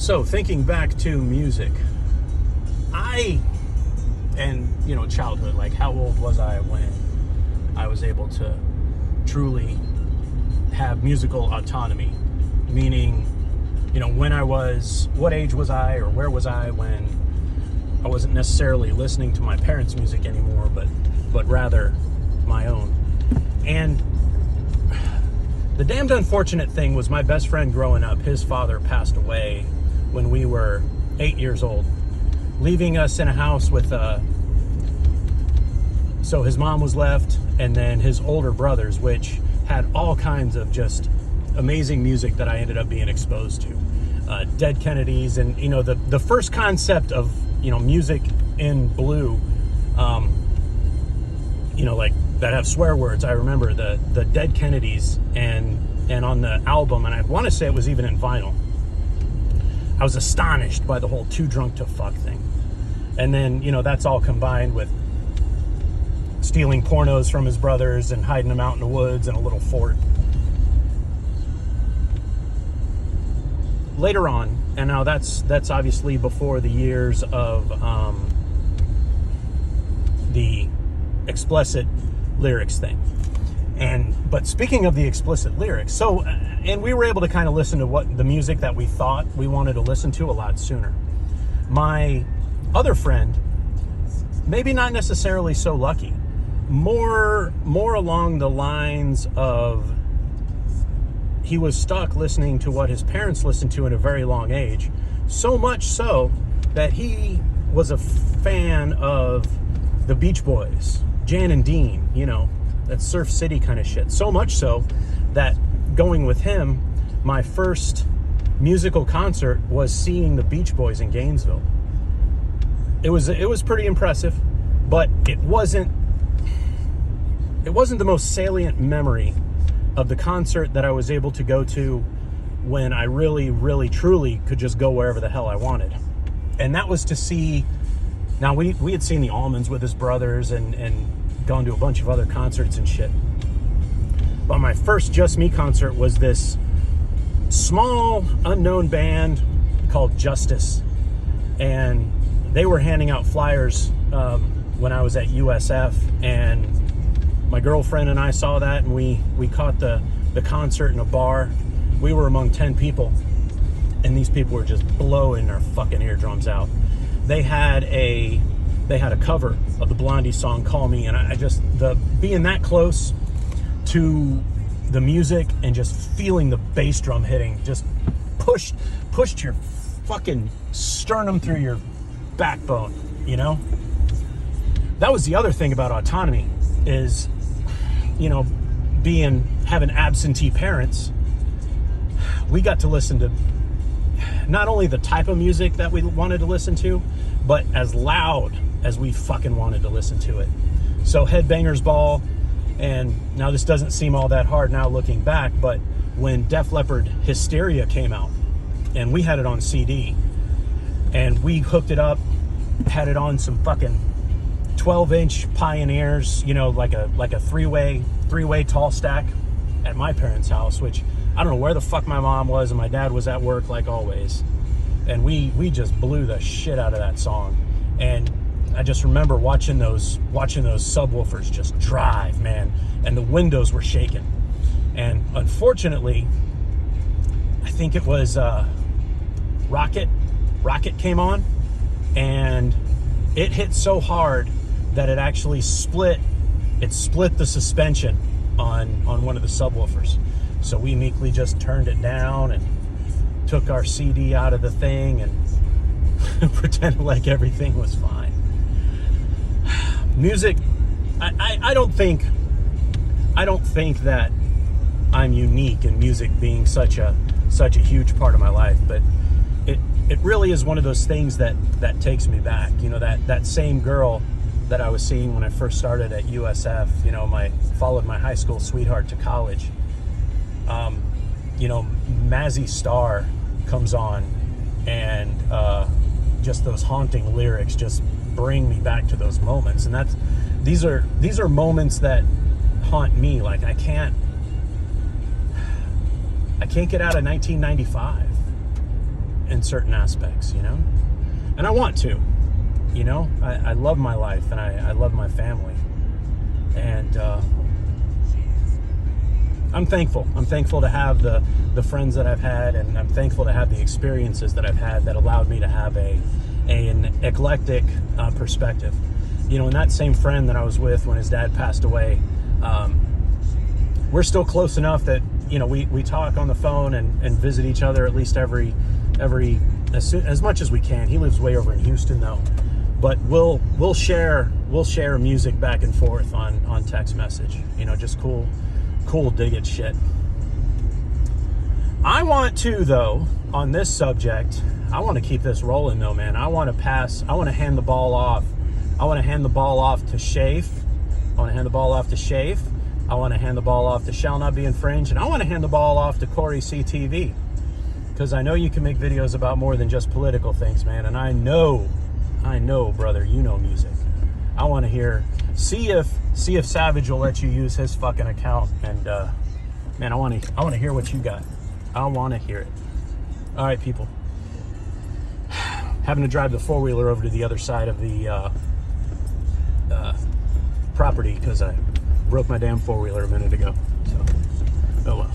So thinking back to music, childhood, like how old was I when I was able to truly have musical autonomy? Meaning, what age was I or where was I when I wasn't necessarily listening to my parents' music anymore, but rather my own. And the damned unfortunate thing was my best friend growing up, his father passed away when we were 8 years old, leaving us in a house with so his mom was left, and then his older brothers, which had all kinds of just amazing music that I ended up being exposed to. Dead Kennedys, and the first concept of music in blue, like that have swear words. I remember the Dead Kennedys, and on the album, and I want to say it was even in vinyl, I was astonished by the whole too drunk to fuck thing. And then that's all combined with stealing pornos from his brothers and hiding them out in the woods in a little fort. Later on, and now that's obviously before the years of the explicit lyrics thing. But speaking of the explicit lyrics, and we were able to kind of listen to what the music that we thought we wanted to listen to a lot sooner. My other friend, maybe not necessarily so lucky, more along the lines of he was stuck listening to what his parents listened to at a very long age, so much so that he was a fan of the Beach Boys, Jan and Dean, that Surf City kind of shit. So much so that going with him, my first musical concert was seeing the Beach Boys in Gainesville. It was pretty impressive, but it wasn't the most salient memory of the concert that I was able to go to when I really, really, truly could just go wherever the hell I wanted. And that was to see, now we had seen the Almonds with his brothers and gone to a bunch of other concerts and shit. But my first Just Me concert was this small, unknown band called Justice. And they were handing out flyers when I was at USF, and my girlfriend and I saw that, and we caught the concert in a bar. We were among 10 people, and these people were just blowing their fucking eardrums out. They had a cover of the Blondie song "Call Me," and being that close to the music and just feeling the bass drum hitting just pushed your fucking sternum through your backbone. That was the other thing about autonomy is, having absentee parents, we got to listen to not only the type of music that we wanted to listen to, but as loud as we fucking wanted to listen to it. So Headbangers Ball, and now this doesn't seem all that hard now looking back, but when Def Leppard Hysteria came out, and we had it on CD, and we hooked it up, had it on some fucking 12-inch Pioneers, like a three-way tall stack at my parents' house, which I don't know where the fuck my mom was, and my dad was at work like always. And we just blew the shit out of that song. And I just remember watching those subwoofers just drive, man, and the windows were shaking. And unfortunately, I think it was Rocket came on, and it hit so hard that it actually split the suspension on one of the subwoofers. So we meekly just turned it down and took our CD out of the thing and pretended like everything was fine. Music, I don't think that I'm unique in music being such a huge part of my life, but it really is one of those things that takes me back. That same girl that I was seeing when I first started at USF, followed my high school sweetheart to college. Mazzy Star comes on, and just those haunting lyrics just bring me back to those moments. And these are moments that haunt me. Like I can't get out of 1995 in certain aspects, you know? And I want to, you know? I love my life, and I love my family. And I'm thankful. I'm thankful to have the friends that I've had, and I'm thankful to have the experiences that I've had that allowed me to have an eclectic perspective. You know, and that same friend that I was with when his dad passed away, we're still close enough that, you know, we talk on the phone and visit each other at least as much as we can. He lives way over in Houston though, but we'll share music back and forth on text message. You know, just cool dig it shit. I want to, though, on this subject, I want to keep this rolling though, man. I want to hand the ball off. I want to hand the ball off to Shafe. I want to hand the ball off to Shafe. I want to hand the ball off to Shall Not Be Infringed. And I want to hand the ball off to Corey CTV. Because I know you can make videos about more than just political things, man. And I know, brother, you know music. I want to hear, see if Savage will let you use his fucking account. And, man, I want to hear what you got. I want to hear it. All right, people. Having to drive the four-wheeler over to the other side of the property because I broke my damn four-wheeler a minute ago. So, oh well.